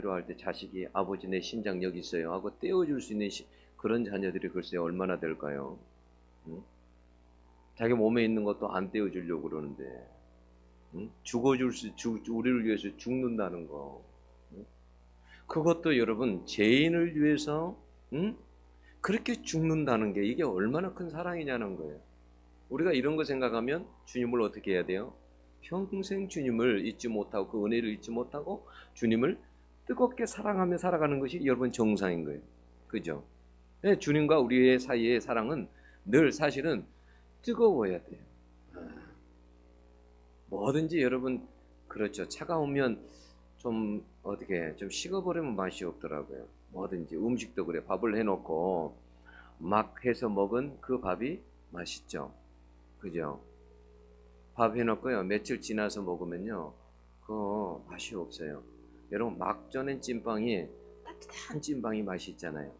필요할 때 자식이 아버지 내 신장 여기 있어요 하고 떼어줄 수 있는 그런 자녀들이 글쎄 얼마나 될까요? 응? 자기 몸에 있는 것도 안 떼어주려고 그러는데, 응? 우리를 위해서 죽는다는 거, 응? 그것도 여러분 죄인을 위해서, 응? 그렇게 죽는다는 게 이게 얼마나 큰 사랑이냐는 거예요. 우리가 이런 거 생각하면 주님을 어떻게 해야 돼요? 평생 주님을 잊지 못하고 그 은혜를 잊지 못하고 주님을 뜨겁게 사랑하며 살아가는 것이 여러분 정상인 거예요. 그죠? 네, 주님과 우리의 사이의 사랑은 늘 사실은 뜨거워야 돼요. 뭐든지 여러분 그렇죠. 차가우면 좀 어떻게 좀 식어버리면 맛이 없더라고요. 뭐든지 음식도 그래. 밥을 해놓고 막 해서 먹은 그 밥이 맛있죠. 그죠? 밥 해놓고요. 며칠 지나서 먹으면요. 그 맛이 없어요. 여러분 막 쪄낸 찐빵이 따뜻한 찐빵이 맛이 있잖아요.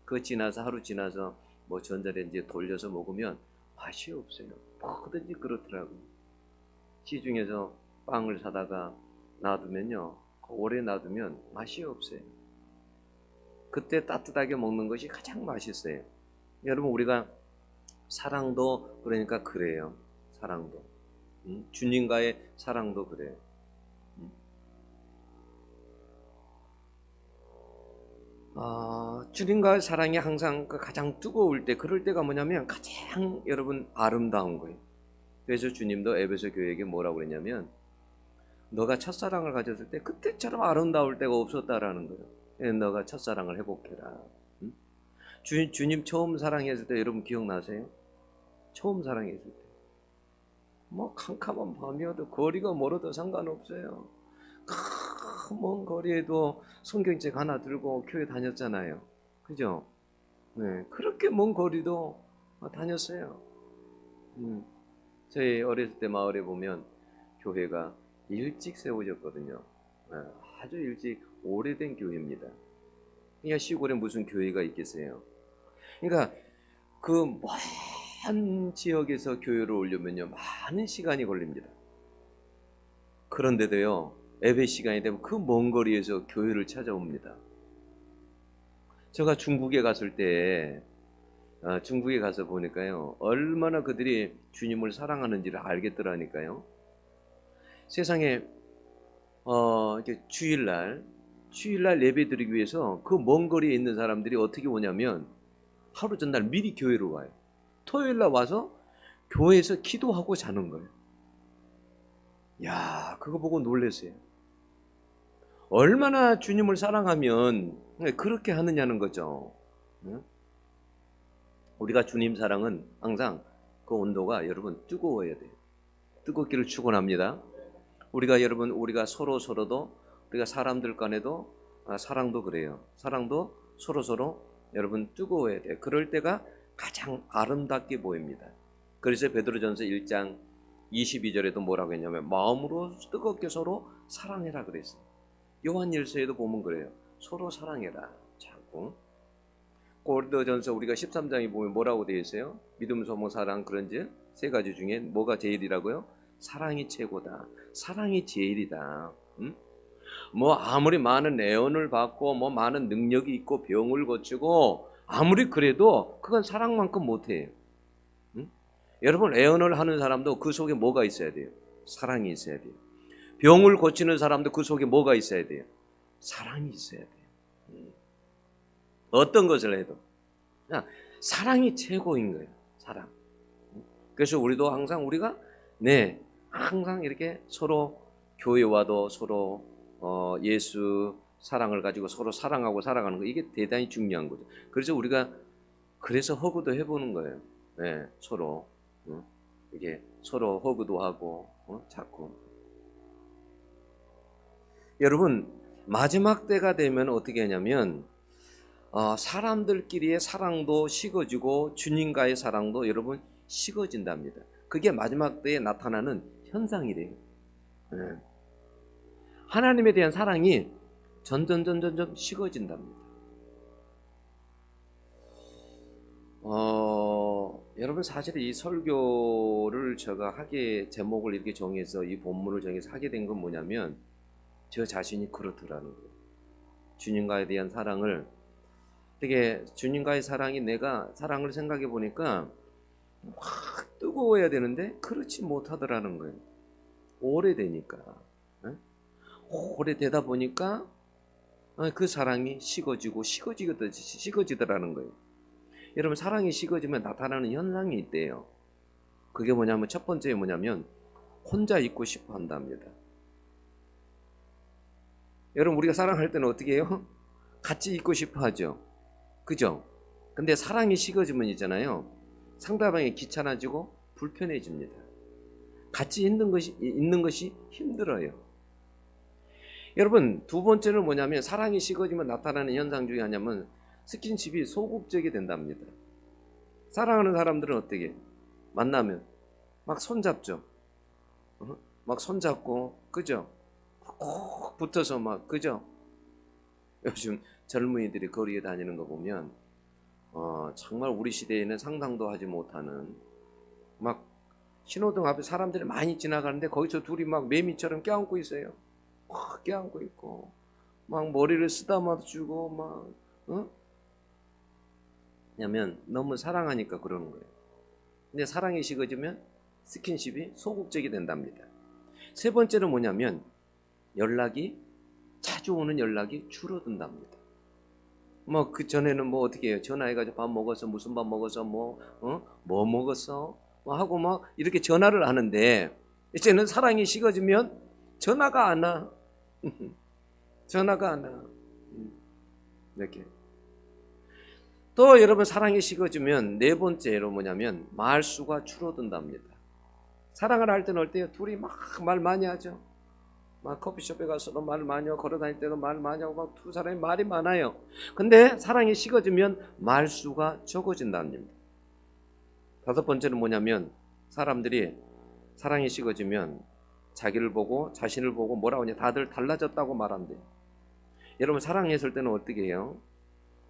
그 지나서 하루 지나서 뭐 전자레인지에 돌려서 먹으면 맛이 없어요. 뭐든지 그렇더라고요. 시중에서 빵을 사다가 놔두면요. 오래 놔두면 맛이 없어요. 그때 따뜻하게 먹는 것이 가장 맛있어요. 여러분 우리가 사랑도 그러니까 그래요. 사랑도. 주님과의 사랑도 그래요. 주님과의 사랑이 항상 가장 뜨거울 때, 그럴 때가 뭐냐면 가장 여러분 아름다운 거예요. 그래서 주님도 에베소 교회에게 뭐라고 그랬냐면 너가 첫사랑을 가졌을 때 그때처럼 아름다울 때가 없었다라는 거예요. 너가 첫사랑을 회복해라. 응? 주님 처음 사랑했을 때 여러분 기억나세요? 처음 사랑했을 때. 뭐 캄캄한 밤이어도 거리가 멀어도 상관없어요. 먼 거리에도 성경책 하나 들고 교회 다녔잖아요. 그죠? 네, 그렇게 먼 거리도 다녔어요. 저희 어렸을 때 마을에 보면 교회가 일찍 세워졌거든요. 네, 아주 일찍 오래된 교회입니다. 그냥 시골에 무슨 교회가 있겠어요. 그러니까 그 먼 지역에서 교회를 오려면요 많은 시간이 걸립니다. 그런데도요 예배 시간이 되면 그 먼 거리에서 교회를 찾아옵니다. 제가 중국에 갔을 때 중국에 가서 보니까요 얼마나 그들이 주님을 사랑하는지를 알겠더라니까요. 세상에 이렇게 주일날 예배 드리기 위해서 그 먼 거리에 있는 사람들이 어떻게 오냐면 하루 전날 미리 교회로 와요. 토요일날 와서 교회에서 기도하고 자는 거예요. 야, 그거 보고 놀랐어요. 얼마나 주님을 사랑하면 그렇게 하느냐는 거죠. 우리가 주님 사랑은 항상 그 온도가 여러분 뜨거워야 돼요. 뜨겁기를 축원합니다. 우리가 서로도 우리가 사람들 간에도 사랑도 그래요. 사랑도 서로 여러분 뜨거워야 돼요. 그럴 때가 가장 아름답게 보입니다. 그래서 베드로전서 1장 22절에도 뭐라고 했냐면 마음으로 뜨겁게 서로 사랑해라 그랬어요. 요한일서에도 보면 그래요. 서로 사랑해라. 자꾸. 고린도전서 우리가 13장에 보면 뭐라고 되어 있어요? 믿음, 소망, 사랑 그런지 세 가지 중에 뭐가 제일이라고요? 사랑이 최고다. 사랑이 제일이다. 뭐 아무리 많은 애언을 받고 뭐 많은 능력이 있고 병을 고치고 아무리 그래도 그건 사랑만큼 못해요. 여러분 애언을 하는 사람도 그 속에 뭐가 있어야 돼요? 사랑이 있어야 돼요. 병을 고치는 사람도 그 속에 뭐가 있어야 돼요? 사랑이 있어야 돼요. 어떤 것을 해도 그냥 사랑이 최고인 거예요. 사랑. 그래서 우리도 항상 항상 이렇게 서로 교회 와도 서로 예수 사랑을 가지고 서로 사랑하고 살아가는 거 이게 대단히 중요한 거죠. 그래서 우리가 그래서 허구도 해보는 거예요. 네, 서로 이게 서로 허구도 하고 자꾸 여러분 마지막 때가 되면 어떻게 하냐면 사람들끼리의 사랑도 식어지고 주님과의 사랑도 여러분 식어진답니다. 그게 마지막 때에 나타나는 현상이래요. 네. 하나님에 대한 사랑이 점점 식어진답니다. 여러분 사실 이 설교를 제가 제목을 이렇게 정해서 이 본문을 정해서 하게 된 건 뭐냐면 저 자신이 그렇더라는 거예요. 주님과에 대한 사랑을, 되게 주님과의 사랑이, 내가 사랑을 생각해 보니까 확 뜨거워야 되는데 그렇지 못하더라는 거예요. 오래되니까. 예? 오래되다 보니까 그 사랑이 식어지더라는 거예요. 여러분, 사랑이 식어지면 나타나는 현상이 있대요. 그게 뭐냐면, 첫 번째 뭐냐면 혼자 있고 싶어 한답니다. 여러분, 우리가 사랑할 때는 어떻게 해요? 같이 있고 싶어 하죠. 그죠? 근데 사랑이 식어지면 있잖아요, 상대방이 귀찮아지고 불편해집니다. 같이 있는 것이 힘들어요. 여러분, 두 번째는 뭐냐면, 사랑이 식어지면 나타나는 현상 중에 하나면 스킨십이 소극적이 된답니다. 사랑하는 사람들은 어떻게 만나면 막 손잡죠. 막 손잡고, 그죠? 꼭 붙어서 막, 그죠? 요즘 젊은이들이 거리에 다니는 거 보면 정말 우리 시대에는 상상도 하지 못하는, 막 신호등 앞에 사람들이 많이 지나가는데 거기서 둘이 막 매미처럼 껴안고 있어요. 막 껴안고 있고, 막 머리를 쓰다듬어 주고, 막 왜냐면 너무 사랑하니까 그러는 거예요. 근데 사랑이 식어지면 스킨십이 소극적이 된답니다. 세 번째는 뭐냐면, 자주 오는 연락이 줄어든답니다. 뭐 그 전에는 뭐 어떻게 해요? 전화해가지고 밥 먹었어, 무슨 밥 먹었어, 뭐 먹었어, 뭐 하고 막 이렇게 전화를 하는데, 이제는 사랑이 식어지면 전화가 안 와. 전화가 안 와. 이렇게. 또 여러분, 사랑이 식어지면 네 번째로 뭐냐면 말수가 줄어든답니다. 사랑을 할 때는 어때요? 둘이 막 말 많이 하죠. 막 커피숍에 가서도 말 많이 하고, 걸어 다닐 때도 말 많이 하고, 막 두 사람이 말이 많아요. 근데 사랑이 식어지면 말수가 적어진답니다. 다섯 번째는 뭐냐면, 사람들이 사랑이 식어지면 자신을 보고 뭐라고 하냐, 다들 달라졌다고 말한대요. 여러분, 사랑했을 때는 어떻게 해요?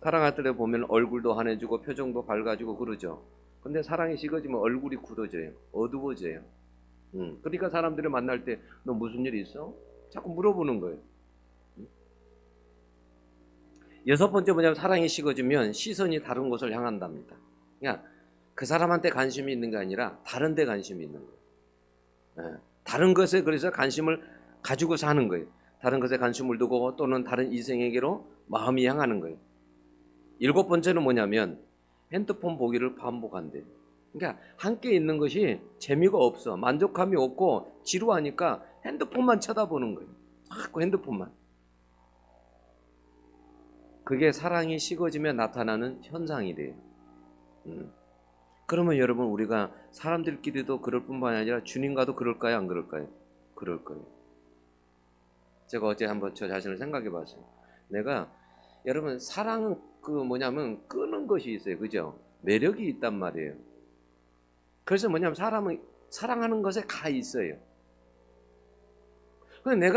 사랑할 때 보면 얼굴도 환해지고 표정도 밝아지고 그러죠. 근데 사랑이 식어지면 얼굴이 굳어져요. 어두워져요. 그러니까 사람들을 만날 때 너 무슨 일 있어? 자꾸 물어보는 거예요. 여섯 번째 뭐냐면, 사랑이 식어지면 시선이 다른 곳을 향한답니다. 그러니까 그 사람한테 관심이 있는 게 아니라 다른 데 관심이 있는 거예요. 다른 것에 그래서 관심을 가지고 사는 거예요. 다른 것에 관심을 두고, 또는 다른 이성에게로 마음이 향하는 거예요. 일곱 번째는 뭐냐면, 핸드폰 보기를 반복한대요. 그러니까 함께 있는 것이 재미가 없어, 만족감이 없고 지루하니까 핸드폰만 쳐다보는 거예요. 자꾸 핸드폰만. 그게 사랑이 식어지면 나타나는 현상이래요. 그러면 여러분, 우리가 사람들끼리도 그럴 뿐만 아니라 주님과도 그럴까요, 안 그럴까요? 그럴 거예요. 제가 어제 한번 저 자신을 생각해 봤어요. 여러분, 사랑은 뭐냐면 끄는 것이 있어요. 그죠? 매력이 있단 말이에요. 그래서 뭐냐면, 사람은 사랑하는 것에 가 있어요. 근데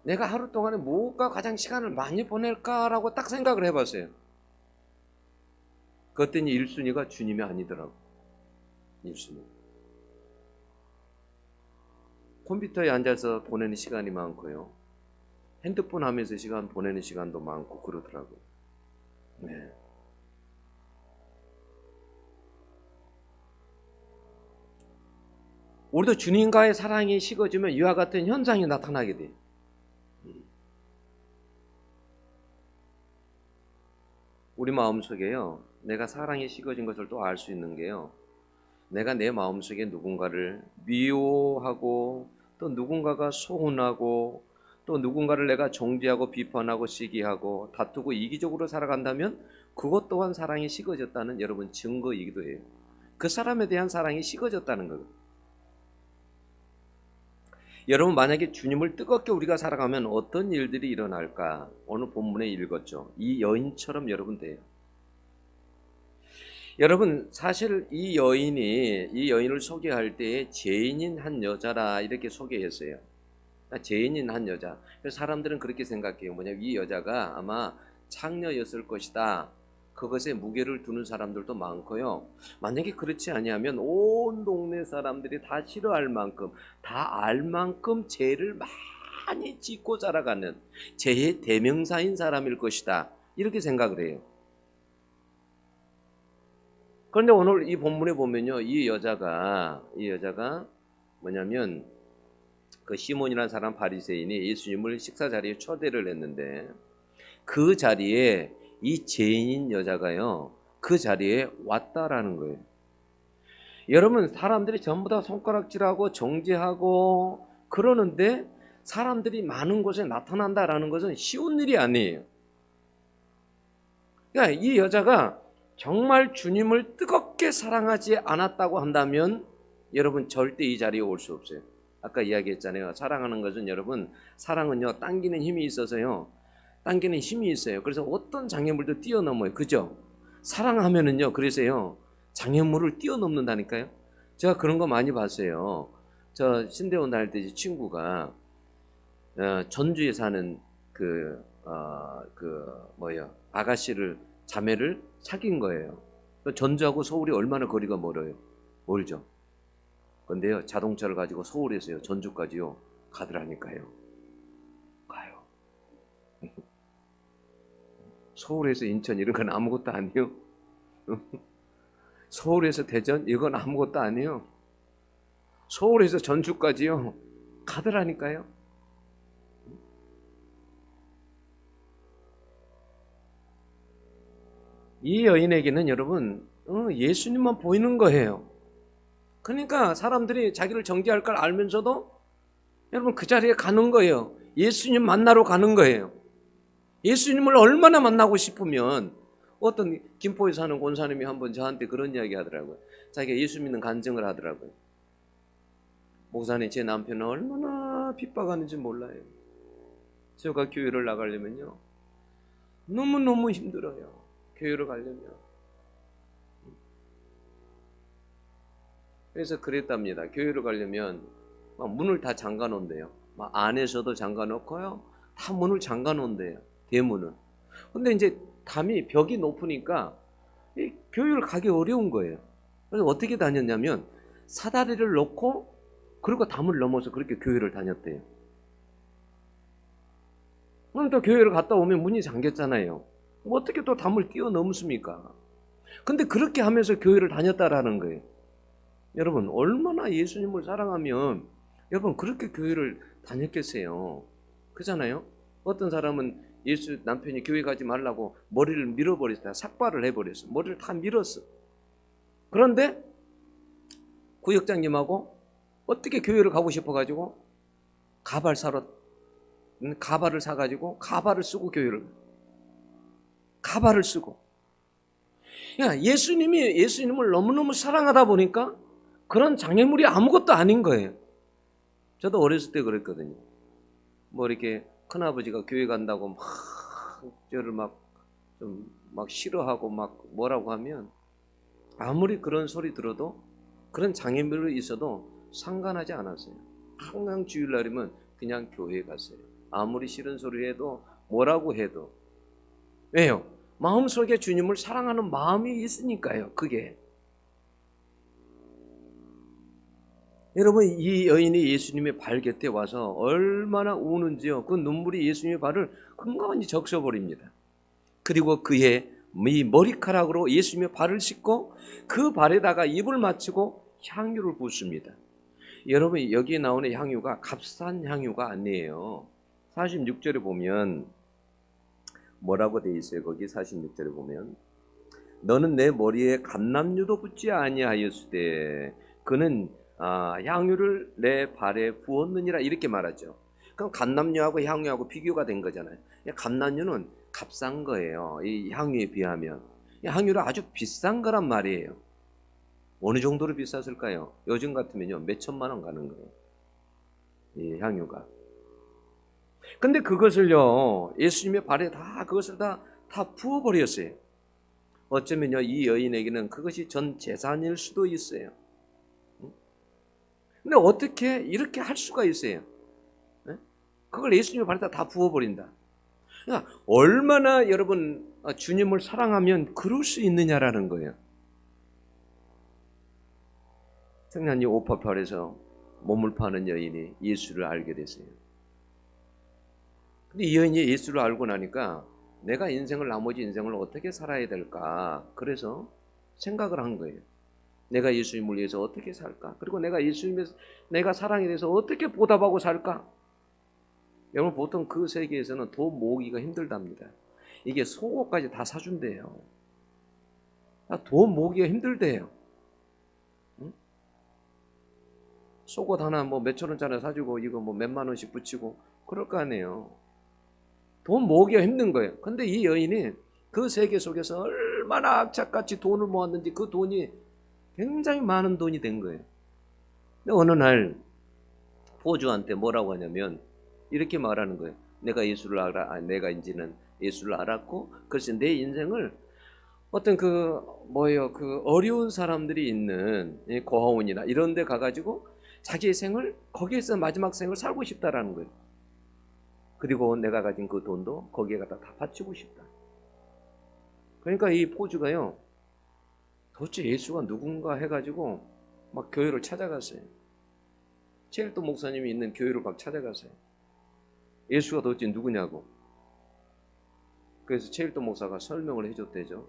내가 하루 동안에 뭐가 가장 시간을 많이 보낼까라고 딱 생각을 해봤어요. 그랬더니 1순위가 주님이 아니더라고. 1순위. 컴퓨터에 앉아서 보내는 시간이 많고요, 핸드폰 하면서 시간 보내는 시간도 많고 그러더라고요. 네. 우리도 주님과의 사랑이 식어지면 이와 같은 현상이 나타나게 돼요. 우리 마음속에요, 내가 사랑이 식어진 것을 또 알 수 있는 게요, 내가 내 마음속에 누군가를 미워하고, 또 누군가가 소원하고, 또 누군가를 내가 정죄하고 비판하고 시기하고 다투고 이기적으로 살아간다면, 그것 또한 사랑이 식어졌다는 여러분 증거이기도 해요. 그 사람에 대한 사랑이 식어졌다는 거예요. 여러분, 만약에 주님을 뜨겁게 우리가 살아가면 어떤 일들이 일어날까? 오늘 본문에 읽었죠. 이 여인처럼 여러분 돼요. 여러분, 사실 이 여인을 소개할 때에 죄인인 한 여자라 이렇게 소개했어요. 죄인인 한 여자. 그래서 사람들은 그렇게 생각해요. 뭐냐면, 이 여자가 아마 창녀였을 것이다. 그것에 무게를 두는 사람들도 많고요. 만약에 그렇지 아니하면 온 동네 사람들이 다 싫어할 만큼, 다 알 만큼 죄를 많이 짓고 자라가는 제 대명사인 사람일 것이다. 이렇게 생각을 해요. 그런데 오늘 이 본문에 보면요, 이 여자가 뭐냐면 그 시몬이라는 사람 바리새인이 예수님을 식사 자리에 초대를 했는데 그 자리에 이 죄인인 여자가요, 그 자리에 왔다라는 거예요. 여러분, 사람들이 전부 다 손가락질하고 정죄하고 그러는데 사람들이 많은 곳에 나타난다라는 것은 쉬운 일이 아니에요. 그러니까 이 여자가 정말 주님을 뜨겁게 사랑하지 않았다고 한다면 여러분 절대 이 자리에 올 수 없어요. 아까 이야기했잖아요. 사랑하는 것은 여러분, 사랑은요 당기는 힘이 있어서요, 당기는 힘이 있어요. 그래서 어떤 장애물도 뛰어넘어요. 그죠? 사랑하면은요, 그래서요 장애물을 뛰어넘는다니까요. 제가 그런 거 많이 봤어요. 저 신대원 다닐 때 친구가 전주에 사는 아가씨를, 자매를 사귄 거예요. 전주하고 서울이 얼마나 거리가 멀어요? 멀죠. 근데요, 자동차를 가지고 서울에서요 전주까지요 가더라니까요. 가요. 서울에서 인천 이런 건 아무것도 아니에요. 서울에서 대전 이건 아무것도 아니에요. 서울에서 전주까지요 가더라니까요. 이 여인에게는 여러분 예수님만 보이는 거예요. 그러니까 사람들이 자기를 정죄할 걸 알면서도 여러분 그 자리에 가는 거예요. 예수님 만나러 가는 거예요. 예수님을 얼마나 만나고 싶으면, 어떤 김포에 사는 권사님이 한번 저한테 그런 이야기 하더라고요. 자기가 예수 믿는 간증을 하더라고요. 목사님, 제 남편은 얼마나 핍박하는지 몰라요. 제가 교회를 나가려면요 너무너무 힘들어요. 교회를 가려면. 그래서 그랬답니다. 교회를 가려면 막 문을 다 잠가 놓은대요. 막 안에서도 잠가 놓고요, 다 문을 잠가 놓은대요. 대문은. 근데 이제 담이 벽이 높으니까 이 교회를 가기 어려운 거예요. 그래서 어떻게 다녔냐면 사다리를 놓고 그리고 담을 넘어서 그렇게 교회를 다녔대요. 그럼 또 교회를 갔다 오면 문이 잠겼잖아요. 뭐 어떻게 또 담을 뛰어넘습니까? 근데 그렇게 하면서 교회를 다녔다라는 거예요. 여러분, 얼마나 예수님을 사랑하면 여러분 그렇게 교회를 다녔겠어요. 그잖아요. 어떤 사람은 예수 남편이 교회 가지 말라고 머리를 밀어버렸어요. 삭발을 해버렸어. 머리를 다 밀었어. 그런데 구역장님하고 어떻게 교회를 가고 싶어가지고 가발을 사가지고 가발을 쓰고 가발을 쓰고. 야, 예수님을 너무너무 사랑하다 보니까 그런 장애물이 아무것도 아닌 거예요. 저도 어렸을 때 그랬거든요. 뭐 이렇게 큰아버지가 교회 간다고 막 저를 막 싫어하고 막 뭐라고 하면 아무리 그런 소리 들어도, 그런 장애물이 있어도 상관하지 않았어요. 항상 주일날이면 그냥 교회에 갔어요. 아무리 싫은 소리 해도 뭐라고 해도. 왜요? 마음속에 주님을 사랑하는 마음이 있으니까요. 그게. 여러분, 이 여인이 예수님의 발 곁에 와서 얼마나 우는지요. 그 눈물이 예수님의 발을 흥건히 적셔버립니다. 그리고 그의 이 머리카락으로 예수님의 발을 씻고 그 발에다가 입을 맞추고 향유를 붓습니다. 여러분, 여기에 나오는 향유가 값싼 향유가 아니에요. 46절에 보면 뭐라고 돼 있어요? 거기 46절에 보면 너는 내 머리에 감람유도 붓지 아니하였으되 그는 향유를 내 발에 부었느니라, 이렇게 말하죠. 그럼 감람유하고 향유하고 비교가 된 거잖아요. 감람유는 값싼 거예요. 이 향유에 비하면. 이 향유는 아주 비싼 거란 말이에요. 어느 정도로 비쌌을까요? 요즘 같으면요 몇 천만 원 가는 거예요, 이 향유가. 근데 그것을요 예수님의 발에 그것을 다 부어버렸어요. 어쩌면요 이 여인에게는 그것이 전 재산일 수도 있어요. 근데 어떻게 이렇게 할 수가 있어요? 그걸 예수님의 발에다 다 부어버린다. 그러니까 얼마나 여러분 주님을 사랑하면 그럴 수 있느냐라는 거예요. 성량리 588에서 몸을 파는 여인이 예수를 알게 됐어요. 근데 이 여인이 예수를 알고 나니까 내가 나머지 인생을 어떻게 살아야 될까? 그래서 생각을 한 거예요. 내가 예수님을 위해서 어떻게 살까? 그리고 내가 사랑에 대해서 어떻게 보답하고 살까? 여러분, 보통 그 세계에서는 돈 모으기가 힘들답니다. 이게 속옷까지 다 사준대요. 돈 모으기가 힘들대요. 응? 속옷 하나 뭐 몇천 원짜리 사주고 이거 뭐 몇만 원씩 붙이고 그럴 거 아니에요. 돈 모으기가 힘든 거예요. 근데 이 여인이 그 세계 속에서 얼마나 악착같이 돈을 모았는지 그 돈이 굉장히 많은 돈이 된 거예요. 근데 어느 날 포주한테 뭐라고 하냐면 이렇게 말하는 거예요. 내가 예수를 내가 이제는 예수를 알았고, 그래서 내 인생을 어떤 그 어려운 사람들이 있는 고아원이나 이런 데 가가지고 자기의 생을 거기에서 마지막 생을 살고 싶다라는 거예요. 그리고 내가 가진 그 돈도 거기에 갖다 다 바치고 싶다. 그러니까 이 포주가요, 도대체 예수가 누군가 해가지고 막 교회를 찾아갔어요. 체일도 목사님이 있는 교회를 막 찾아갔어요. 예수가 도대체 누구냐고. 그래서 체일도 목사가 설명을 해줬대죠.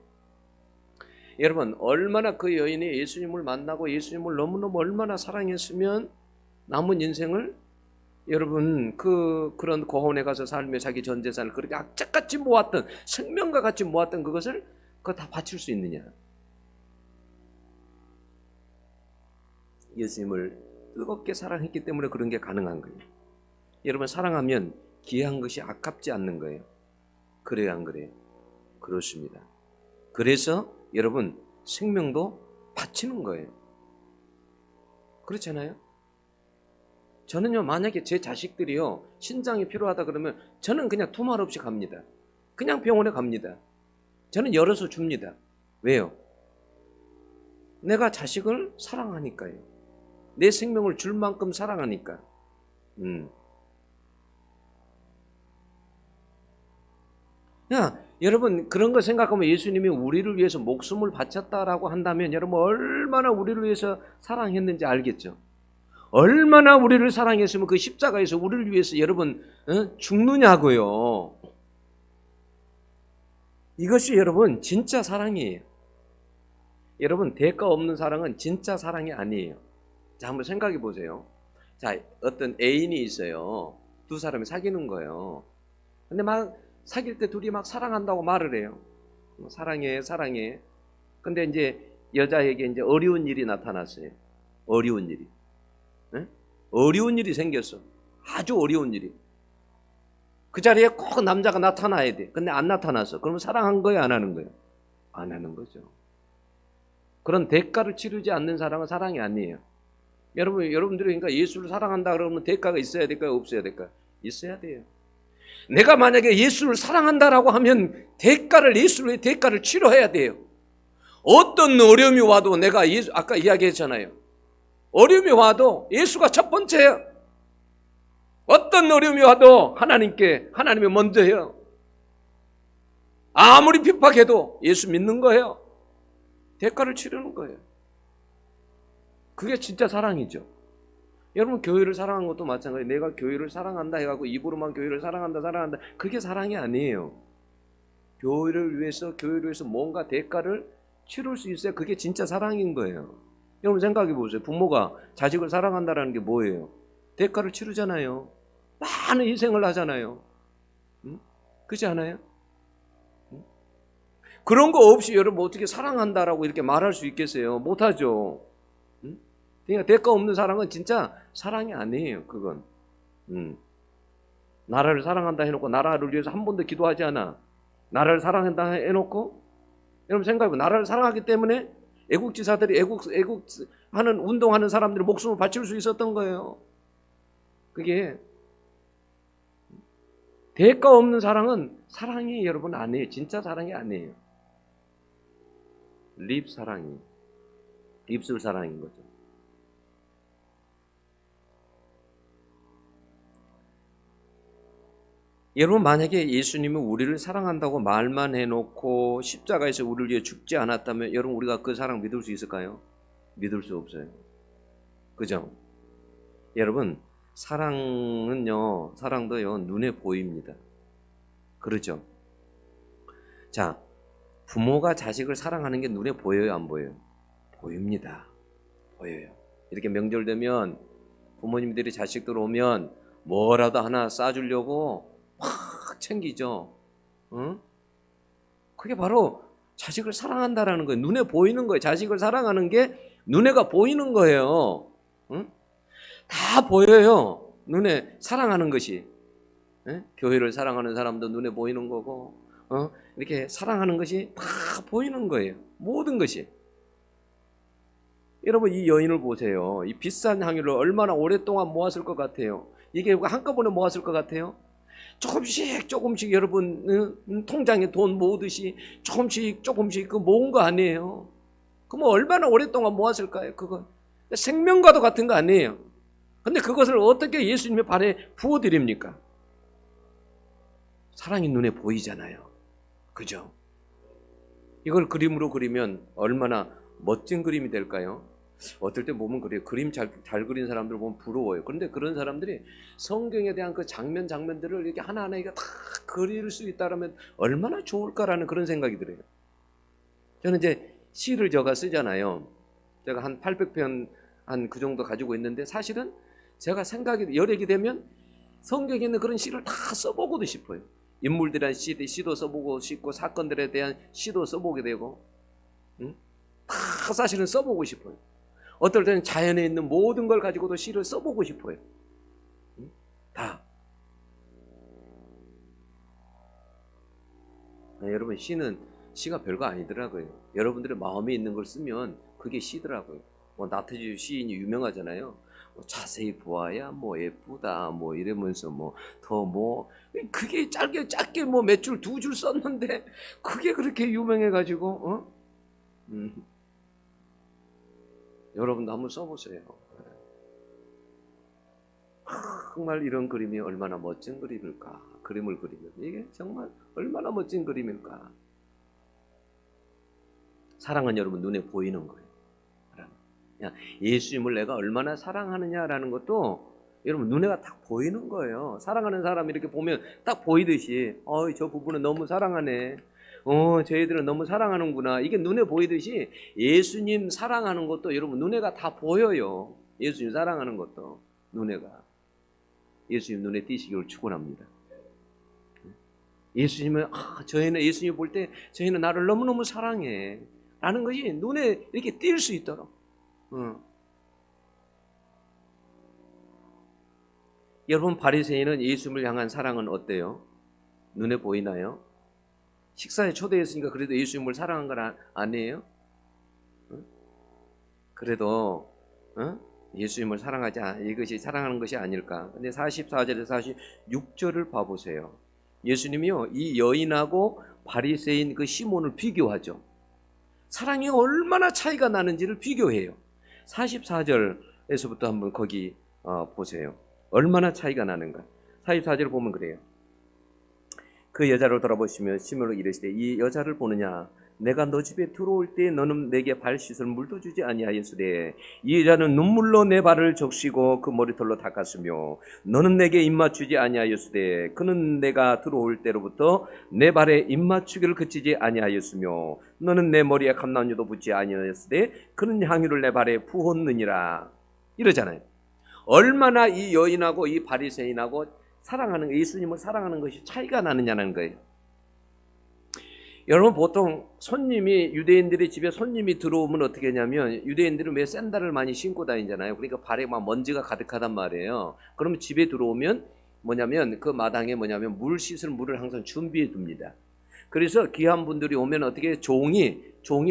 여러분, 얼마나 그 여인이 예수님을 만나고 예수님을 너무너무 얼마나 사랑했으면 남은 인생을 여러분 그런 고아원에 가서 살며 자기 전 재산을 그렇게 악착같이 모았던, 생명과 같이 모았던 그것을 그거 다 바칠 수 있느냐. 예수님을 뜨겁게 사랑했기 때문에 그런 게 가능한 거예요. 여러분, 사랑하면 귀한 것이 아깝지 않는 거예요. 그래요, 안 그래요? 그렇습니다. 그래서 여러분, 생명도 바치는 거예요. 그렇잖아요? 저는요, 만약에 제 자식들이요 신장이 필요하다 그러면 저는 그냥 두말 없이 갑니다. 그냥 병원에 갑니다. 저는 열어서 줍니다. 왜요? 내가 자식을 사랑하니까요. 내 생명을 줄 만큼 사랑하니까. 야, 여러분, 그런 거 생각하면 예수님이 우리를 위해서 목숨을 바쳤다라고 한다면 여러분 얼마나 우리를 위해서 사랑했는지 알겠죠? 얼마나 우리를 사랑했으면 그 십자가에서 우리를 위해서 여러분 죽느냐고요. 이것이 여러분 진짜 사랑이에요. 여러분, 대가 없는 사랑은 진짜 사랑이 아니에요. 자, 한번 생각해 보세요. 자, 어떤 애인이 있어요. 두 사람이 사귀는 거예요. 근데 막 사귈 때 둘이 막 사랑한다고 말을 해요. 사랑해, 사랑해. 근데 이제 여자에게 이제 어려운 일이 나타났어요. 어려운 일이. 네? 어려운 일이 생겼어. 아주 어려운 일이. 그 자리에 꼭 남자가 나타나야 돼. 근데 안 나타났어. 그러면 사랑한 거예요, 안 하는 거예요? 안 하는 거죠. 그런 대가를 치르지 않는 사랑은 사랑이 아니에요. 여러분들이 그러니까 예수를 사랑한다 그러면 대가가 있어야 될까요? 없어야 될까요? 있어야 돼요. 내가 만약에 예수를 사랑한다라고 하면 예수의 대가를 치러야 돼요. 어떤 어려움이 와도 내가 아까 이야기했잖아요. 어려움이 와도 예수가 첫 번째예요. 어떤 어려움이 와도 하나님이 먼저예요. 아무리 핍박해도 예수 믿는 거예요. 대가를 치르는 거예요. 그게 진짜 사랑이죠. 여러분, 교회를 사랑한 것도 마찬가지예요. 내가 교회를 사랑한다 해갖고 입으로만 교회를 사랑한다 그게 사랑이 아니에요. 교회를 위해서 뭔가 대가를 치를 수 있어야 그게 진짜 사랑인 거예요. 여러분 생각해 보세요. 부모가 자식을 사랑한다는 게 뭐예요? 대가를 치르잖아요. 많은 희생을 하잖아요. 그렇지 않아요? 그런 거 없이 여러분 어떻게 사랑한다라고 이렇게 말할 수 있겠어요? 못하죠. 그러니까 대가 없는 사랑은 진짜 사랑이 아니에요. 그건. 나라를 사랑한다 해놓고 나라를 위해서 한 번도 기도하지 않아. 나라를 사랑한다 해놓고 여러분 생각해보세요. 나라를 사랑하기 때문에 애국지사들이 애국하는 운동하는 사람들이 목숨을 바칠 수 있었던 거예요. 그게 대가 없는 사랑은 사랑이 여러분 아니에요. 진짜 사랑이 아니에요. 립 사랑이, 입술 사랑인 거죠. 여러분, 만약에 예수님은 우리를 사랑한다고 말만 해놓고 십자가에서 우리를 위해 죽지 않았다면 여러분 우리가 그 사랑 믿을 수 있을까요? 믿을 수 없어요. 그죠? 여러분, 사랑도요 눈에 보입니다. 그렇죠? 자, 부모가 자식을 사랑하는 게 눈에 보여요, 안 보여요? 보입니다. 보여요. 이렇게 명절 되면 부모님들이 자식들 오면 뭐라도 하나 싸주려고 확 챙기죠. 응? 그게 바로 자식을 사랑한다라는 거예요. 눈에 보이는 거예요. 자식을 사랑하는 게 눈에가 보이는 거예요. 응? 다 보여요. 눈에 사랑하는 것이. 예? 교회를 사랑하는 사람도 눈에 보이는 거고, 이렇게 사랑하는 것이 다 보이는 거예요. 모든 것이. 여러분, 이 여인을 보세요. 이 비싼 향유를 얼마나 오랫동안 모았을 것 같아요? 이게 한꺼번에 모았을 것 같아요? 조금씩 여러분 통장에 돈 모으듯이 조금씩 그 모은 거 아니에요? 그럼 얼마나 오랫동안 모았을까요? 그거 생명과도 같은 거 아니에요? 근데 그것을 어떻게 예수님의 발에 부어드립니까? 사랑이 눈에 보이잖아요. 그죠? 이걸 그림으로 그리면 얼마나 멋진 그림이 될까요? 어떨 때 보면 그래요. 그림 잘 그린 사람들 보면 부러워요. 그런데 그런 사람들이 성경에 대한 그 장면들을 이렇게 하나하나 다 그릴 수 있다면 얼마나 좋을까라는 그런 생각이 들어요. 저는 이제 시를 제가 쓰잖아요. 제가 한 800편 한 그 정도 가지고 있는데 사실은 제가 생각이 여력이 되면 성경에 있는 그런 시를 다 써보고도 싶어요. 인물들에 대한 시도 써보고 싶고 사건들에 대한 시도 써보게 되고 다 사실은 써보고 싶어요. 어떨 때는 자연에 있는 모든 걸 가지고도 시를 써보고 싶어요. 다. 여러분 시가 별거 아니더라고요. 여러분들의 마음에 있는 걸 쓰면 그게 시더라고요. 뭐 나태주 시인이 유명하잖아요. 뭐 자세히 보아야 뭐 예쁘다 뭐 이러면서 그게 짧게 뭐 몇 줄 두 줄 썼는데 그게 그렇게 유명해가지고 여러분도 한번 써보세요. 정말 이런 그림이 얼마나 멋진 그림일까. 그림을 그리면 이게 정말 얼마나 멋진 그림일까. 사랑은 여러분 눈에 보이는 거예요. 예수님을 내가 얼마나 사랑하느냐라는 것도 여러분 눈에가 딱 보이는 거예요. 사랑하는 사람 이렇게 보면 딱 보이듯이 저 부부는 너무 사랑하네. 쟤들은 너무 사랑하는구나. 이게 눈에 보이듯이 예수님 사랑하는 것도 여러분 눈에가 다 보여요. 예수님 사랑하는 것도 눈에가. 예수님 눈에 띄시기를 축원합니다. 예수님은 저희는 예수님 볼 때 저희는 나를 너무너무 사랑해 라는 것이 눈에 이렇게 띌 수 있도록. 여러분 바리새인은 예수님을 향한 사랑은 어때요? 눈에 보이나요? 식사에 초대했으니까 그래도 예수님을 사랑한 건 아니에요? 그래도 예수님을 이것이 사랑하는 것이 아닐까? 근데 44절에서 46절을 봐보세요. 예수님이요 이 여인하고 바리새인 그 시몬을 비교하죠. 사랑이 얼마나 차이가 나는지를 비교해요. 44절에서부터 한번 거기 보세요. 얼마나 차이가 나는가. 44절 보면 그래요. 그 여자를 돌아보시며 시몬을 이르시되 이 여자를 보느냐 내가 너 집에 들어올 때 너는 내게 발 씻을 물도 주지 아니하였으되 이 여자는 눈물로 내 발을 적시고 그 머리털로 닦았으며 너는 내게 입맞추지 아니하였으되 그는 내가 들어올 때로부터 내 발에 입맞추기를 그치지 아니하였으며 너는 내 머리에 감람유도 붓지 아니하였으되 그는 향유를 내 발에 부었느니라 이러잖아요. 얼마나 이 여인하고 이 바리새인하고 사랑하는 예수님을 사랑하는 것이 차이가 나느냐는 거예요. 여러분 보통 유대인들이 집에 손님이 들어오면 어떻게 하냐면 유대인들은 왜 샌들을 많이 신고 다니잖아요. 그러니까 발에 막 먼지가 가득하단 말이에요. 그러면 집에 들어오면 그 마당에 물 씻을 물을 항상 준비해 둡니다. 그래서 귀한 분들이 오면 어떻게 종이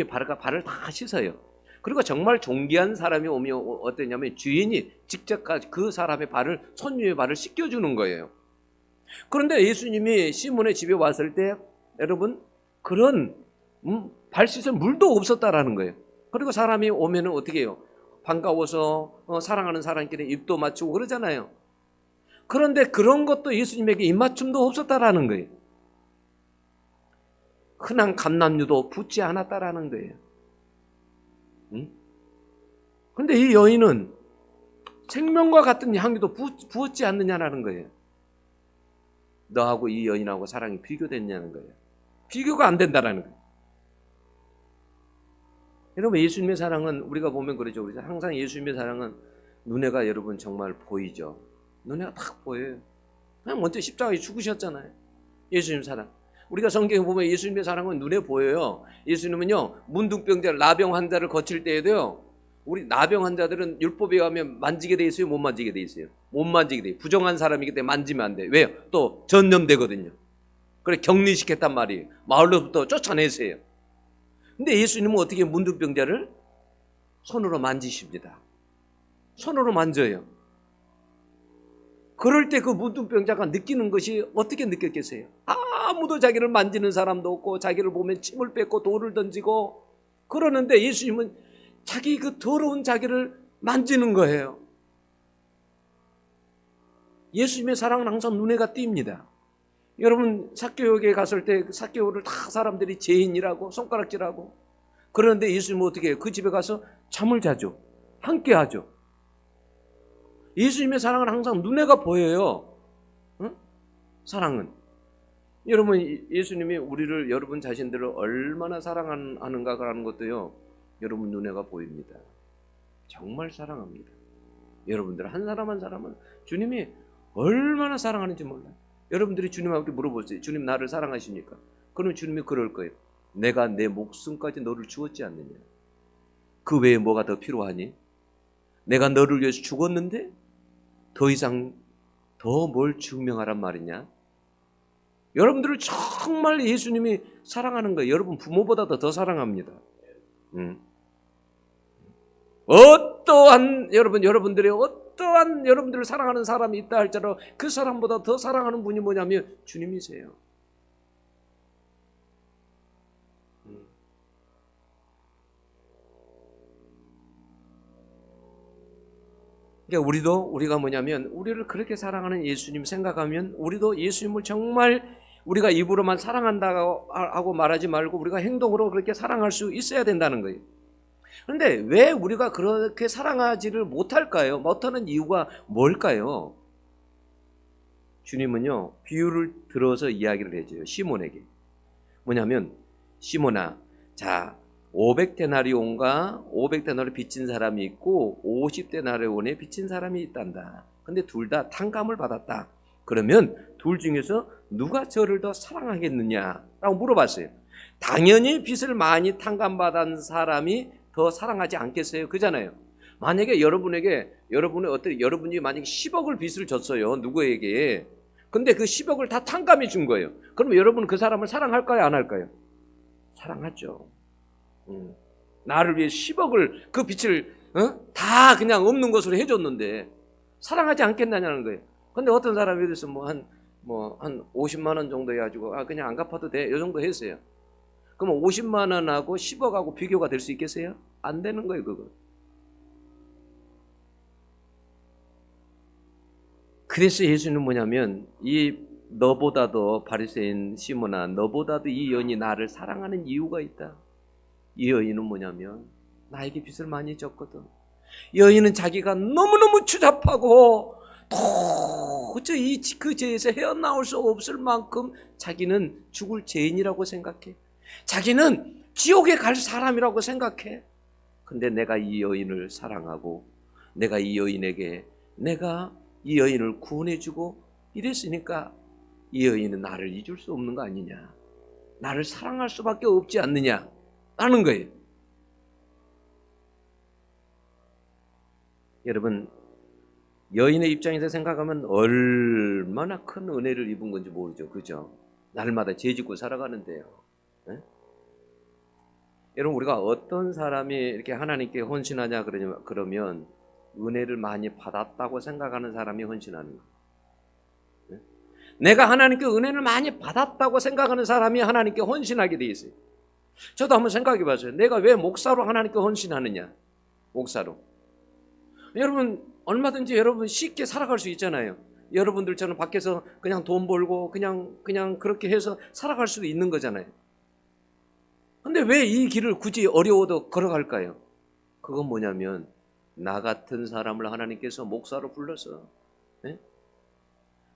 발을 다 씻어요. 그리고 정말 존귀한 사람이 오면 어떠냐면 주인이 직접 그 사람의 손님의 발을 씻겨주는 거예요. 그런데 예수님이 시몬의 집에 왔을 때 여러분 그런 발 씻을 물도 없었다라는 거예요. 그리고 사람이 오면은 어떻게 해요? 반가워서 사랑하는 사람끼리 입도 맞추고 그러잖아요. 그런데 그런 것도 예수님에게 입맞춤도 없었다라는 거예요. 흔한 감람유도 붓지 않았다라는 거예요. 그런데 이 여인은 생명과 같은 향기도 부었지 않느냐라는 거예요. 너하고 이 여인하고 사랑이 비교됐냐는 거예요. 비교가 안 된다라는 거예요. 여러분, 예수님의 사랑은 우리가 보면 그러죠. 우리 항상 예수님의 사랑은 눈에가 여러분 정말 보이죠. 눈에가 딱 보여요. 그냥 먼저 십자가에 죽으셨잖아요. 예수님 사랑. 우리가 성경에 보면 예수님의 사랑은 눈에 보여요. 예수님은요, 문둥병자, 나병 환자를 거칠 때에도요, 우리 나병 환자들은 율법에 의하면 만지게 돼 있어요? 못 만지게 돼 있어요? 못 만지게 돼 있어요. 부정한 사람이기 때문에 만지면 안 돼요. 왜요? 또 전염되거든요. 그래 격리시켰단 말이에요. 마을로부터 쫓아내세요. 근데 예수님은 어떻게 문둥병자를 손으로 만지십니다. 손으로 만져요. 그럴 때 그 문둥병자가 느끼는 것이 어떻게 느꼈겠어요? 아무도 자기를 만지는 사람도 없고 자기를 보면 침을 뱉고 돌을 던지고 그러는데 예수님은 자기 그 더러운 자기를 만지는 거예요. 예수님의 사랑은 항상 눈에가 띕니다. 여러분 삭개오에게 갔을 때 삭개오를 다 사람들이 죄인이라고 손가락질하고 그러는데 예수님은 어떻게 해요? 그 집에 가서 잠을 자죠. 함께 하죠. 예수님의 사랑은 항상 눈에가 보여요. 응? 사랑은. 여러분 예수님이 우리를 여러분 자신들을 얼마나 사랑하는가라는 것도요. 여러분 눈에가 보입니다. 정말 사랑합니다. 여러분들 한 사람 한 사람은 주님이 얼마나 사랑하는지 몰라요. 여러분들이 주님한테 물어보세요. 주님 나를 사랑하십니까? 그러면 주님이 그럴 거예요. 내가 내 목숨까지 너를 주었지 않느냐. 그 외에 뭐가 더 필요하니? 내가 너를 위해서 죽었는데 더 이상 더 뭘 증명하란 말이냐? 여러분들을 정말 예수님이 사랑하는 거예요. 여러분 부모보다도 더 사랑합니다. 어떠한 여러분들의 어떠한 여러분들을 사랑하는 사람이 있다 할지라도 그 사람보다 더 사랑하는 분이 뭐냐면 주님이세요. 그러니까 우리가 뭐냐면 우리를 그렇게 사랑하는 예수님 생각하면 우리도 예수님을 정말 우리가 입으로만 사랑한다고 하고 말하지 말고 우리가 행동으로 그렇게 사랑할 수 있어야 된다는 거예요. 그런데 왜 우리가 그렇게 사랑하지를 못할까요? 못하는 이유가 뭘까요? 주님은요 비유를 들어서 이야기를 해줘요. 시몬에게. 뭐냐면 시몬아, 자 500데나리온과 500데나리온 빚진 사람이 있고 50데나리온에 빚진 사람이 있단다. 근데 둘 다 탕감을 받았다. 그러면 둘 중에서 누가 저를 더 사랑하겠느냐라고 물어봤어요. 당연히 빚을 많이 탕감받은 사람이 더 사랑하지 않겠어요? 그잖아요. 만약에 여러분이 만약에 10억을 빚을 졌어요. 누구에게. 근데 그 10억을 다 탕감해 준 거예요. 그러면 여러분은 그 사람을 사랑할까요? 안 할까요? 사랑하죠. 나를 위해 10억을 그 빚을 다 그냥 없는 것으로 해줬는데 사랑하지 않겠느냐는 거예요. 근데 어떤 사람이 그래서 한 50만 원 정도 해가지고 그냥 안 갚아도 돼. 이 정도 했어요. 그럼 50만 원하고 10억하고 비교가 될 수 있겠어요? 안 되는 거예요, 그거. 그래서 예수는 뭐냐면 이 너보다도 바리새인 시몬아, 너보다도 이 여인이 나를 사랑하는 이유가 있다. 이 여인은 뭐냐면 나에게 빚을 많이 졌거든. 여인은 자기가 너무너무 추잡하고 도저히 그 죄에서 헤어나올 수 없을 만큼 자기는 죽을 죄인이라고 생각해. 자기는 지옥에 갈 사람이라고 생각해. 근데 내가 이 여인을 사랑하고 내가 이 여인을 구원해주고 이랬으니까 이 여인은 나를 잊을 수 없는 거 아니냐. 나를 사랑할 수밖에 없지 않느냐 라는 거예요. 여러분 여인의 입장에서 생각하면 얼마나 큰 은혜를 입은 건지 모르죠. 그죠? 날마다 죄 짓고 살아가는데요. 네? 여러분 우리가 어떤 사람이 이렇게 하나님께 헌신하냐 그러면 은혜를 많이 받았다고 생각하는 사람이 헌신하는 거예요. 네? 내가 하나님께 은혜를 많이 받았다고 생각하는 사람이 하나님께 헌신하게 돼 있어요. 저도 한번 생각해 봤어요. 내가 왜 목사로 하나님께 헌신하느냐. 목사로. 여러분 얼마든지 여러분 쉽게 살아갈 수 있잖아요. 여러분들처럼 밖에서 그냥 돈 벌고 그냥 그렇게 해서 살아갈 수도 있는 거잖아요. 근데 왜 이 길을 굳이 어려워도 걸어갈까요? 그건 뭐냐면 나 같은 사람을 하나님께서 목사로 불러서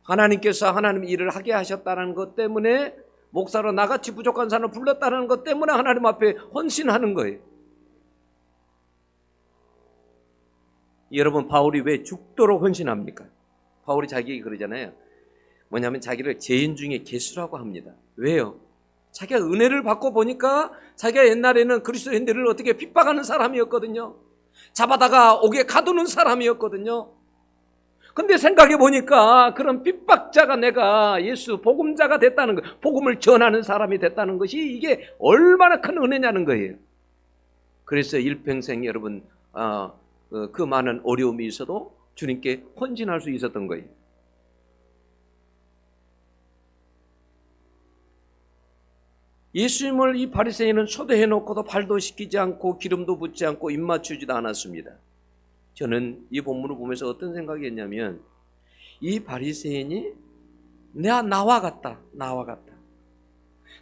하나님께서 하나님 일을 하게 하셨다는 것 때문에 목사로 나같이 부족한 사람을 불렀다는 것 때문에 하나님 앞에 헌신하는 거예요. 여러분, 바울이 왜 죽도록 헌신합니까? 바울이 자기에게 그러잖아요. 뭐냐면 자기를 죄인 중에 개수라고 합니다. 왜요? 자기가 은혜를 받고 보니까 자기가 옛날에는 그리스도인들을 어떻게 핍박하는 사람이었거든요. 잡아다가 옥에 가두는 사람이었거든요. 근데 생각해 보니까 그런 핍박자가 내가 예수 복음자가 됐다는 거, 복음을 전하는 사람이 됐다는 것이 이게 얼마나 큰 은혜냐는 거예요. 그래서 일평생 여러분 그 많은 어려움이 있어도 주님께 헌신할 수 있었던 거예요. 예수님을 이 바리새인은 초대해 놓고도 발도 씻기지 않고 기름도 붓지 않고 입 맞추지도 않았습니다. 저는 이 본문을 보면서 어떤 생각이 했냐면 이 바리새인이 나와 같다.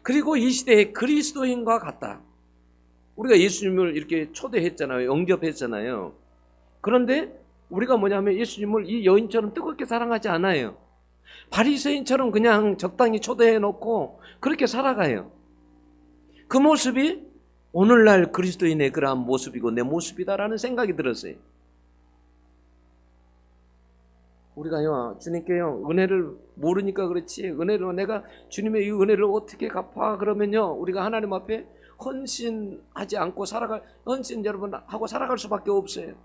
그리고 이 시대의 그리스도인과 같다. 우리가 예수님을 이렇게 초대했잖아요. 영접했잖아요. 그런데 우리가 뭐냐면 예수님을 이 여인처럼 뜨겁게 사랑하지 않아요. 바리새인처럼 그냥 적당히 초대해 놓고 그렇게 살아가요. 그 모습이 오늘날 그리스도인의 그러한 모습이고 내 모습이다라는 생각이 들었어요. 우리가요, 주님께요, 은혜를 모르니까 그렇지, 은혜를 내가 주님의 이 은혜를 어떻게 갚아? 그러면요, 우리가 하나님 앞에 헌신하지 않고 헌신 여러분 하고 살아갈 수밖에 없어요.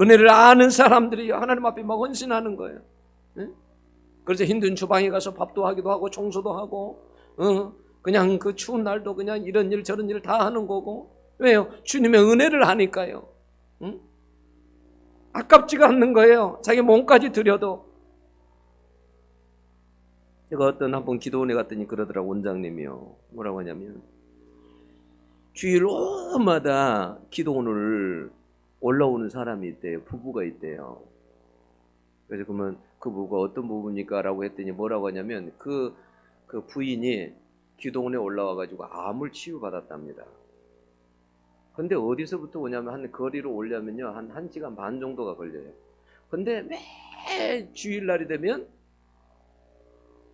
은혜를 아는 사람들이 하나님 앞에 막 헌신하는 거예요. 네? 그래서 힘든 주방에 가서 밥도 하기도 하고 청소도 하고, 그냥 그 추운 날도 그냥 이런 일 저런 일 다 하는 거고. 왜요? 주님의 은혜를 하니까요. 응? 아깝지가 않는 거예요. 자기 몸까지 드려도. 제가 어떤 한번 기도원에 갔더니 그러더라고, 원장님이요. 뭐라고 하냐면 주일 오마다 기도원을 올라오는 사람이 있대요. 부부가 있대요. 그래서 그러면 그 부부가 어떤 부부입니까? 라고 했더니 뭐라고 하냐면 그 부인이 기도원에 올라와가지고 암을 치유받았답니다. 근데 어디서부터 오냐면 한 거리로 오려면요 한 1시간 반 정도가 걸려요. 근데 매 주일날이 되면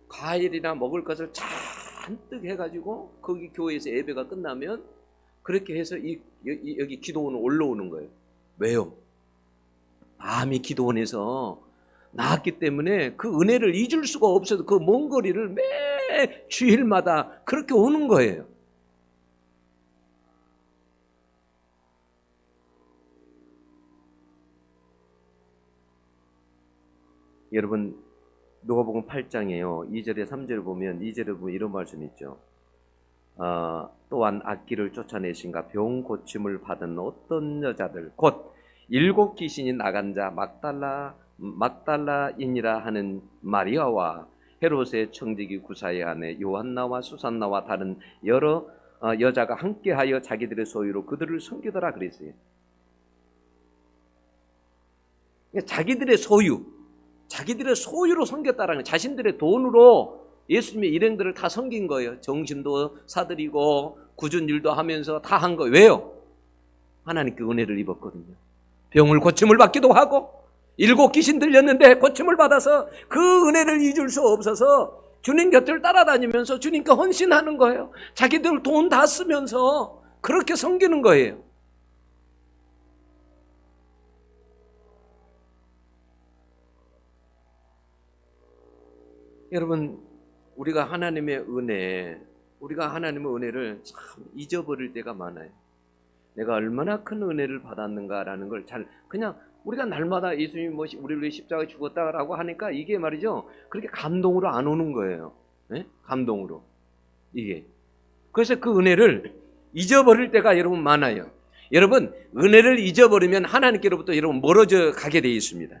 과일이나 먹을 것을 잔뜩 해가지고 거기 교회에서 예배가 끝나면 그렇게 해서 여기 기도원을 올라오는 거예요. 왜요? 암이 기도원에서 나았기 때문에 그 은혜를 잊을 수가 없어서 그 먼 거리를 매 주일마다 그렇게 오는 거예요. 여러분, 누가복음 8장에요. 2절에 3절을 보면 2절에 보면 이런 말씀이 있죠. 또한 악기를 쫓아내신가 병 고침을 받은 어떤 여자들 곧 7 귀신이 나간 자 막달라인이라 하는 마리아와 헤롯의 청지기 구사의 아내 요한나와 수산나와 다른 여러 여자가 함께하여 자기들의 소유로 그들을 섬기더라 그랬어요. 자기들의 소유로 섬겼다라는 거예요. 자신들의 돈으로 예수님의 일행들을 다 섬긴 거예요. 정신도 사드리고 굳은 일도 하면서 다 한 거예요. 왜요? 하나님께 은혜를 입었거든요. 병을 고침을 받기도 하고 7 귀신 들렸는데 고침을 받아서 그 은혜를 잊을 수 없어서 주님 곁을 따라다니면서 주님께 헌신하는 거예요. 자기들 돈 다 쓰면서 그렇게 섬기는 거예요. 여러분, 우리가 하나님의 은혜를 참 잊어버릴 때가 많아요. 내가 얼마나 큰 은혜를 받았는가라는 걸 그냥 우리가 날마다 예수님이 우리를 위해 십자가에 죽었다라고 하니까 이게 말이죠, 그렇게 감동으로 안 오는 거예요. 네? 감동으로 이게. 그래서 그 은혜를 잊어버릴 때가 여러분 많아요. 여러분, 은혜를 잊어버리면 하나님께로부터 여러분 멀어져 가게 되어 있습니다.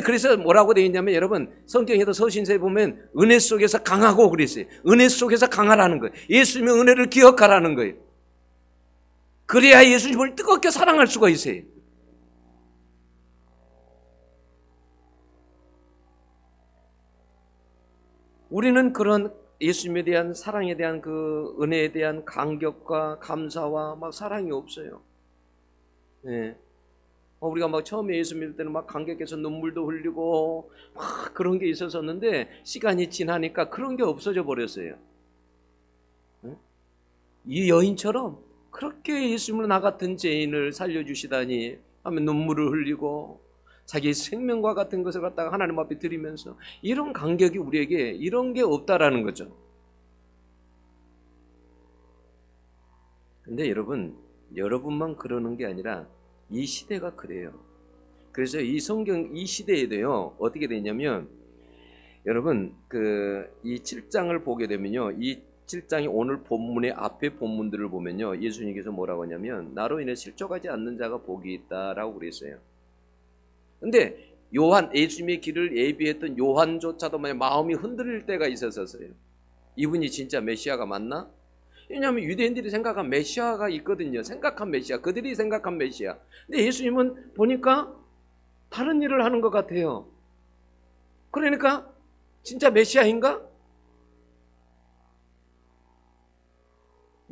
그래서 뭐라고 되어 있냐면 여러분, 성경에도 서신서에 보면 은혜 속에서 강하고 그랬어요. 은혜 속에서 강하라는 거예요. 예수님의 은혜를 기억하라는 거예요. 그래야 예수님을 뜨겁게 사랑할 수가 있어요. 우리는 그런 예수님에 대한 사랑에 대한 그 은혜에 대한 감격과 감사와 막 사랑이 없어요. 네. 우리가 막 처음에 예수 믿을 때는 막 감격해서 눈물도 흘리고 막 그런 게 있었었는데 시간이 지나니까 그런 게 없어져 버렸어요. 이 여인처럼 그렇게 예수님을 나 같은 죄인을 살려주시다니 하면 눈물을 흘리고 자기 생명과 같은 것을 갖다가 하나님 앞에 드리면서 이런 감격이 우리에게 이런 게 없다라는 거죠. 근데 여러분만 그러는 게 아니라 이 시대가 그래요. 그래서 이 시대에도요, 어떻게 되냐면, 여러분, 이 7장을 보게 되면요, 이 7장이 오늘 본문의 앞에 본문들을 보면요, 예수님께서 뭐라고 하냐면, 나로 인해 실족하지 않는 자가 복이 있다라고 그랬어요. 근데 예수님의 길을 예비했던 요한조차도 마음이 흔들릴 때가 있었어요. 이분이 진짜 메시아가 맞나? 왜냐하면 유대인들이 생각한 메시아가 있거든요. 생각한 메시아, 그들이 생각한 메시아. 근데 예수님은 보니까 다른 일을 하는 것 같아요. 그러니까 진짜 메시아인가?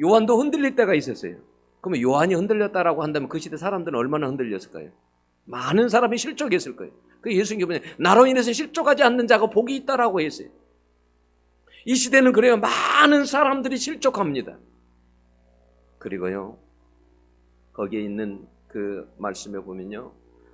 요한도 흔들릴 때가 있었어요. 그러면 요한이 흔들렸다라고 한다면 그 시대 사람들은 얼마나 흔들렸을까요? 많은 사람이 실족했을 거예요. 그 예수님께서 나로 인해서 실족하지 않는 자가 복이 있다라고 했어요. 이 시대는 그래요. 많은 사람들이 실족합니다. 그리고요, 거기에 있는 그 말씀에 보면요,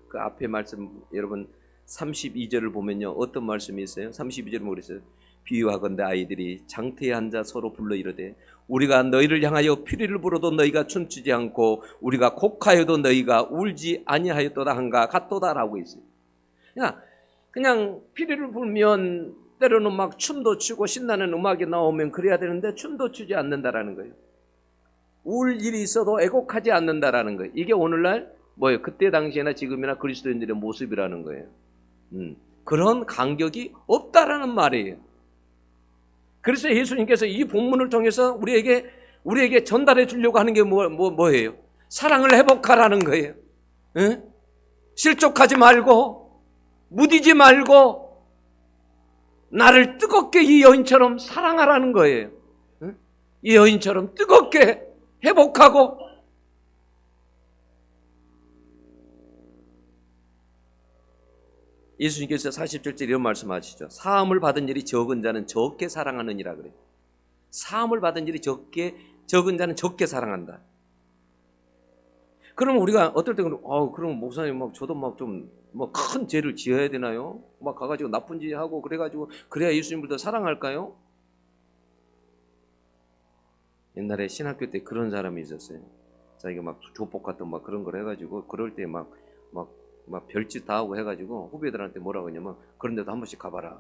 그 앞에 말씀, 여러분 32절을 보면요, 어떤 말씀이 있어요? 32절은 뭐 그랬어요? 비유하건대 아이들이 장태에 앉아 서로 불러 이르되 우리가 너희를 향하여 피리를 불어도 너희가 춤추지 않고 우리가 곡하여도 너희가 울지 아니하였도다 한가 같도다라고 있어요. 그냥 피리를 불면 때로는 막 춤도 추고 신나는 음악이 나오면 그래야 되는데 춤도 추지 않는다라는 거예요. 울 일이 있어도 애곡하지 않는다라는 거예요. 이게 오늘날 뭐예요? 그때 당시에나 지금이나 그리스도인들의 모습이라는 거예요. 그런 간격이 없다라는 말이에요. 그래서 예수님께서 이 본문을 통해서 우리에게 전달해 주려고 하는 게 뭐예요? 사랑을 회복하라는 거예요. 응? 실족하지 말고 무디지 말고 나를 뜨겁게 이 여인처럼 사랑하라는 거예요. 응? 이 여인처럼 뜨겁게 회복하고 예수님께서 40절째 이런 말씀하시죠. 사함을 받은 일이 적은 자는 적게 사랑하느니라 그래요. 사함을 받은 일이 적은 자는 적게 사랑한다. 그러면 우리가 어떨 때 그럼 목사님 저도 좀 큰 죄를 지어야 되나요? 가가지고 나쁜 짓 하고 그래가지고 그래야 예수님을 더 사랑할까요? 옛날에 신학교 때 그런 사람이 있었어요. 자기가 조폭 같은 그런 걸 해가지고 그럴 때 별짓 다 하고 해가지고 후배들한테 뭐라고 하냐면 그런 데도 한 번씩 가봐라.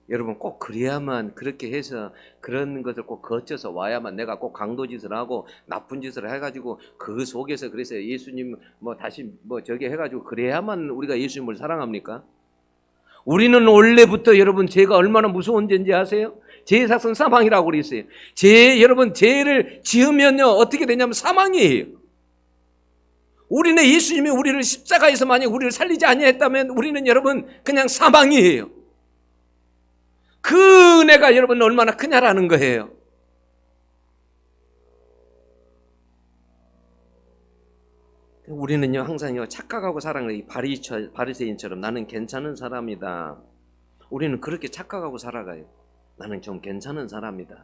여러분 꼭 그래야만 그렇게 해서 그런 것을 꼭 거쳐서 와야만 내가 꼭 강도짓을 하고 나쁜 짓을 해가지고 그 속에서 그래서 예수님 다시 저게 해가지고 그래야만 우리가 예수님을 사랑합니까? 우리는 원래부터 여러분 죄가 얼마나 무서운 죄인지 아세요? 죄의 삭은 사망이라고 그랬어요. 여러분 죄를 지으면요 어떻게 되냐면 사망이에요. 우리는 예수님이 우리를 십자가에서 만약 우리를 살리지 아니했다면 우리는 여러분 그냥 사망이에요. 그 은혜가 여러분 얼마나 크냐라는 거예요. 우리는요 항상요 착각하고 살아가는 이 바리새인처럼 나는 괜찮은 사람이다. 우리는 그렇게 착각하고 살아가요. 나는 좀 괜찮은 사람이다.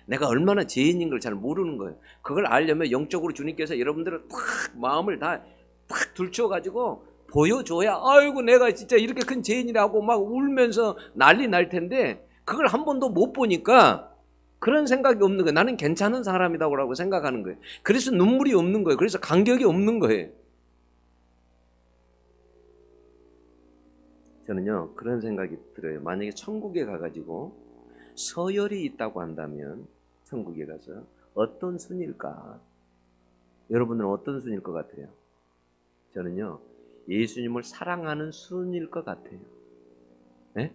내가 얼마나 죄인인 걸 잘 모르는 거예요. 그걸 알려면 영적으로 주님께서 여러분들을 탁 마음을 다 탁 들춰가지고 보여줘야 아이고 내가 진짜 이렇게 큰 죄인이라고 울면서 난리 날 텐데 그걸 한 번도 못 보니까 그런 생각이 없는 거예요. 나는 괜찮은 사람이라고 생각하는 거예요. 그래서 눈물이 없는 거예요. 그래서 간격이 없는 거예요. 저는요 그런 생각이 들어요. 만약에 천국에 가가지고 서열이 있다고 한다면 천국에 가서 어떤 순일까? 여러분들은 어떤 순일 것 같아요? 저는요 예수님을 사랑하는 순일 것 같아요. 네?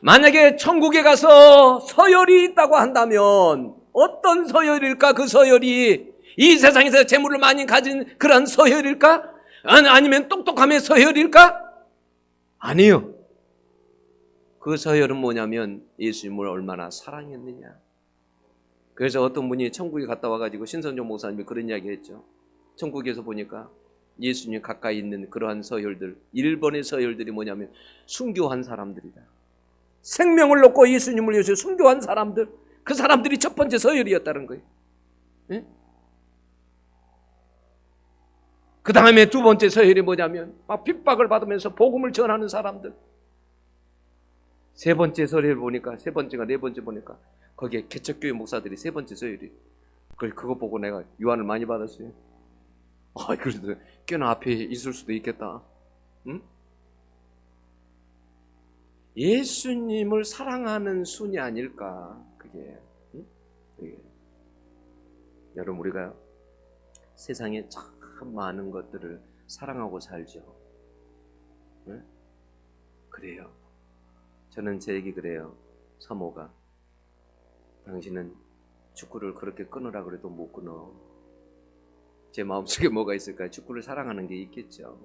만약에 천국에 가서 서열이 있다고 한다면 어떤 서열일까? 그 서열이 이 세상에서 재물을 많이 가진 그런 서열일까? 아니면 똑똑함의 서열일까? 아니요. 그 서열은 뭐냐면 예수님을 얼마나 사랑했느냐. 그래서 어떤 분이 천국에 갔다 와가지고 신선종 목사님이 그런 이야기 했죠. 천국에서 보니까 예수님 가까이 있는 그러한 서열들, 1번의 서열들이 뭐냐면 순교한 사람들이다. 생명을 놓고 예수님을 위해서 순교한 사람들, 그 사람들이 첫 번째 서열이었다는 거예요. 예? 그 다음에 두 번째 서열이 뭐냐면 막 핍박을 받으면서 복음을 전하는 사람들. 세 번째 서열 보니까, 세 번째가 네 번째 보니까 거기에 개척교회 목사들이 세 번째 서열이. 그거 보고 내가 유한을 많이 받았어요. 그래도 꽤나 앞에 있을 수도 있겠다. 응? 예수님을 사랑하는 순이 아닐까, 그게. 응? 그게. 여러분, 우리가 세상에 참 많은 것들을 사랑하고 살죠. 응? 그래요. 저는 제 얘기 그래요. 사모가, 당신은 축구를 그렇게 끊으라 그래도 못 끊어. 제 마음속에 뭐가 있을까요? 축구를 사랑하는 게 있겠죠.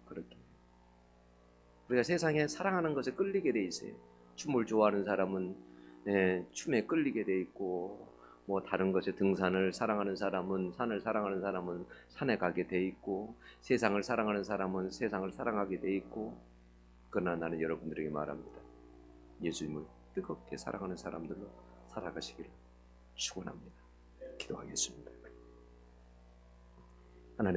그렇게 우리가 세상에 사랑하는 것에 끌리게 돼 있어요. 춤을 좋아하는 사람은 춤에 끌리게 돼 있고, 뭐 다른 것에 등산을 사랑하는 사람은, 산을 사랑하는 사람은 산에 가게 돼 있고, 세상을 사랑하는 사람은 세상을 사랑하게 돼 있고. 그러나 나는 여러분들에게 말합니다. 예수님을 뜨겁게 사랑하는 사람들로 살아가시기를 축원합니다. 기도하겠습니다. 하나님